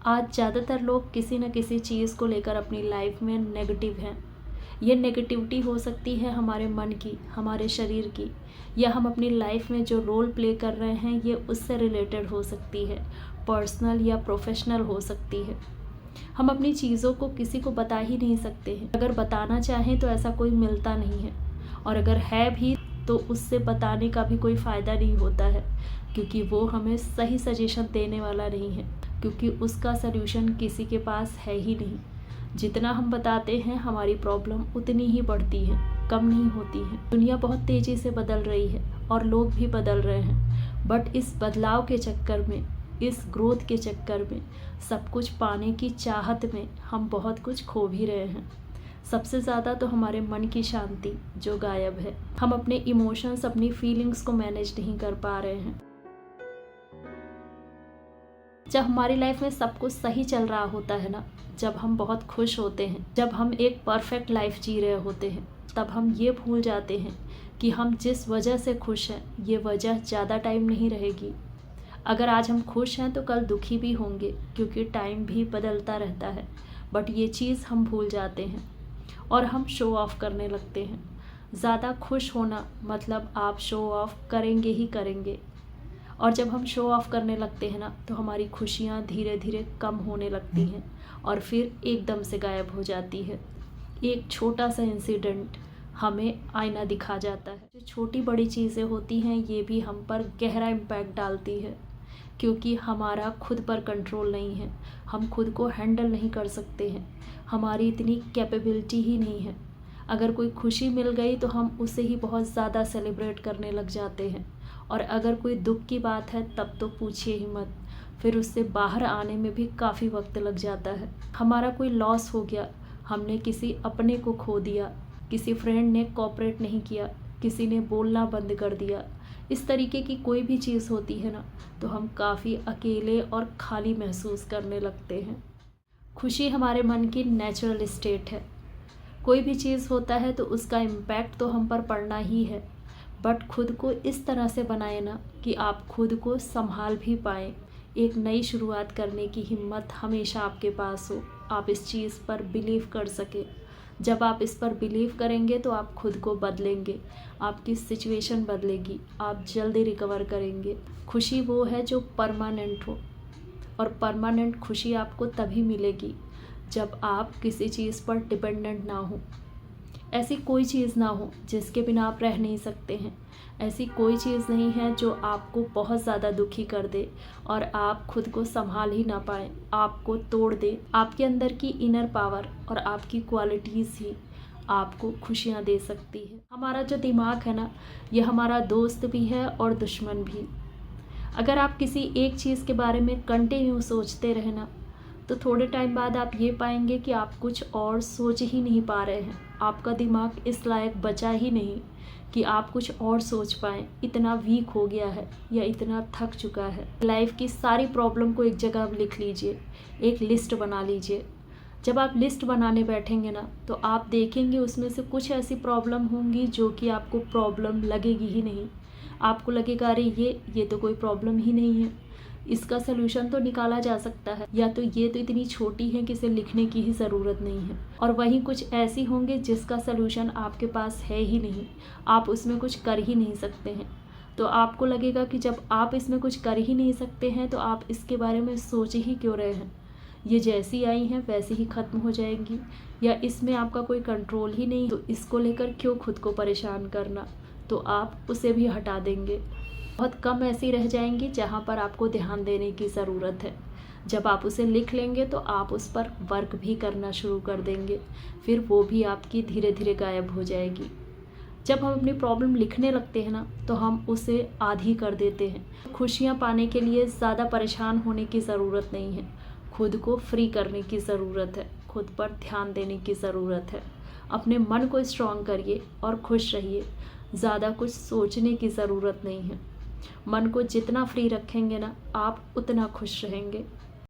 आज ज़्यादातर लोग किसी न किसी चीज़ को लेकर अपनी लाइफ में नेगेटिव हैं। ये नेगेटिविटी हो सकती है हमारे मन की, हमारे शरीर की, या हम अपनी लाइफ में जो रोल प्ले कर रहे हैं ये उससे रिलेटेड हो सकती है, पर्सनल या प्रोफेशनल हो सकती है। हम अपनी चीज़ों को किसी को बता ही नहीं सकते हैं। अगर बताना चाहें तो ऐसा कोई मिलता नहीं है, और अगर है भी तो उससे बताने का भी कोई फ़ायदा नहीं होता है, क्योंकि वो हमें सही सजेशन देने वाला नहीं है, क्योंकि उसका सल्यूशन किसी के पास है ही नहीं। जितना हम बताते हैं हमारी प्रॉब्लम उतनी ही बढ़ती है, कम नहीं होती है। दुनिया बहुत तेज़ी से बदल रही है और लोग भी बदल रहे हैं, बट इस बदलाव के चक्कर में, इस ग्रोथ के चक्कर में, सब कुछ पाने की चाहत में हम बहुत कुछ खो भी रहे हैं। सबसे ज़्यादा तो हमारे मन की शांति जो गायब है। हम अपने इमोशंस, अपनी फीलिंग्स को मैनेज नहीं कर पा रहे हैं। जब हमारी लाइफ में सब कुछ सही चल रहा होता है ना, जब हम बहुत खुश होते हैं, जब हम एक परफेक्ट लाइफ जी रहे होते हैं, तब हम ये भूल जाते हैं कि हम जिस वजह से खुश हैं ये वजह ज़्यादा टाइम नहीं रहेगी। अगर आज हम खुश हैं तो कल दुखी भी होंगे, क्योंकि टाइम भी बदलता रहता है। बट ये चीज़ हम भूल जाते हैं और हम शो ऑफ करने लगते हैं। ज़्यादा खुश होना मतलब आप शो ऑफ करेंगे ही करेंगे, और जब हम शो ऑफ करने लगते हैं ना तो हमारी खुशियाँ धीरे धीरे कम होने लगती हैं और फिर एकदम से गायब हो जाती है। एक छोटा सा इंसिडेंट हमें आईना दिखा जाता है। जो छोटी बड़ी चीज़ें होती हैं ये भी हम पर गहरा इम्पैक्ट डालती है, क्योंकि हमारा खुद पर कंट्रोल नहीं है। हम खुद को हैंडल नहीं कर सकते हैं, हमारी इतनी कैपेबिलिटी ही नहीं है। अगर कोई खुशी मिल गई तो हम उसे ही बहुत ज़्यादा सेलिब्रेट करने लग जाते हैं, और अगर कोई दुख की बात है तब तो पूछिए ही मत। फिर उससे बाहर आने में भी काफ़ी वक्त लग जाता है। हमारा कोई लॉस हो गया, हमने किसी अपने को खो दिया, किसी फ्रेंड ने कोऑपरेट नहीं किया, किसी ने बोलना बंद कर दिया, इस तरीके की कोई भी चीज़ होती है ना तो हम काफ़ी अकेले और खाली महसूस करने लगते हैं। खुशी हमारे मन की नेचुरल स्टेट है। कोई भी चीज़ होता है तो उसका इम्पैक्ट तो हम पर पड़ना ही है, बट खुद को इस तरह से बनाए ना कि आप खुद को संभाल भी पाएँ। एक नई शुरुआत करने की हिम्मत हमेशा आपके पास हो, आप इस चीज़ पर बिलीव कर सके। जब आप इस पर बिलीव करेंगे तो आप खुद को बदलेंगे, आपकी सिचुएशन बदलेगी, आप जल्दी रिकवर करेंगे। खुशी वो है जो परमानेंट हो, और परमानेंट खुशी आपको तभी मिलेगी जब आप किसी चीज़ पर डिपेंडेंट ना हो। ऐसी कोई चीज़ ना हो जिसके बिना आप रह नहीं सकते हैं। ऐसी कोई चीज़ नहीं है जो आपको बहुत ज़्यादा दुखी कर दे और आप खुद को संभाल ही ना पाएँ, आपको तोड़ दे। आपके अंदर की इनर पावर और आपकी क्वालिटीज़ ही आपको खुशियाँ दे सकती है। हमारा जो दिमाग है ना, ये हमारा दोस्त भी है और दुश्मन भी। अगर आप किसी एक चीज़ के बारे में कंटिन्यू सोचते रहे ना तो थोड़े टाइम बाद आप ये पाएंगे कि आप कुछ और सोच ही नहीं पा रहे हैं। आपका दिमाग इस लायक बचा ही नहीं कि आप कुछ और सोच पाएँ। इतना वीक हो गया है या इतना थक चुका है। लाइफ की सारी प्रॉब्लम को एक जगह लिख लीजिए, एक लिस्ट बना लीजिए। जब आप लिस्ट बनाने बैठेंगे ना तो आप देखेंगे उसमें से कुछ ऐसी प्रॉब्लम होंगी जो कि आपको प्रॉब्लम लगेगी ही नहीं। आपको लगेगा अरे ये तो कोई प्रॉब्लम ही नहीं है, इसका सलूशन तो निकाला जा सकता है, या तो ये तो इतनी छोटी है कि इसे लिखने की ही ज़रूरत नहीं है। और वहीं कुछ ऐसी होंगे जिसका सलूशन आपके पास है ही नहीं, आप उसमें कुछ कर ही नहीं सकते हैं। तो आपको लगेगा कि जब आप इसमें कुछ कर ही नहीं सकते हैं तो आप इसके बारे में सोच ही क्यों रहे हैं। ये जैसी आई हैं वैसे ही ख़त्म हो जाएंगी, या इसमें आपका कोई कंट्रोल ही नहीं, तो इसको लेकर क्यों खुद को परेशान करना। तो आप उसे भी हटा देंगे। बहुत कम ऐसी रह जाएंगी जहाँ पर आपको ध्यान देने की ज़रूरत है। जब आप उसे लिख लेंगे तो आप उस पर वर्क भी करना शुरू कर देंगे, फिर वो भी आपकी धीरे धीरे गायब हो जाएगी। जब हम अपनी प्रॉब्लम लिखने लगते हैं ना तो हम उसे आधी कर देते हैं। खुशियाँ पाने के लिए ज़्यादा परेशान होने की ज़रूरत नहीं है, खुद को फ्री करने की ज़रूरत है, खुद पर ध्यान देने की ज़रूरत है। अपने मन को स्ट्रॉन्ग करिए और खुश रहिए, ज़्यादा कुछ सोचने की ज़रूरत नहीं है। मन को जितना फ्री रखेंगे ना आप उतना खुश रहेंगे।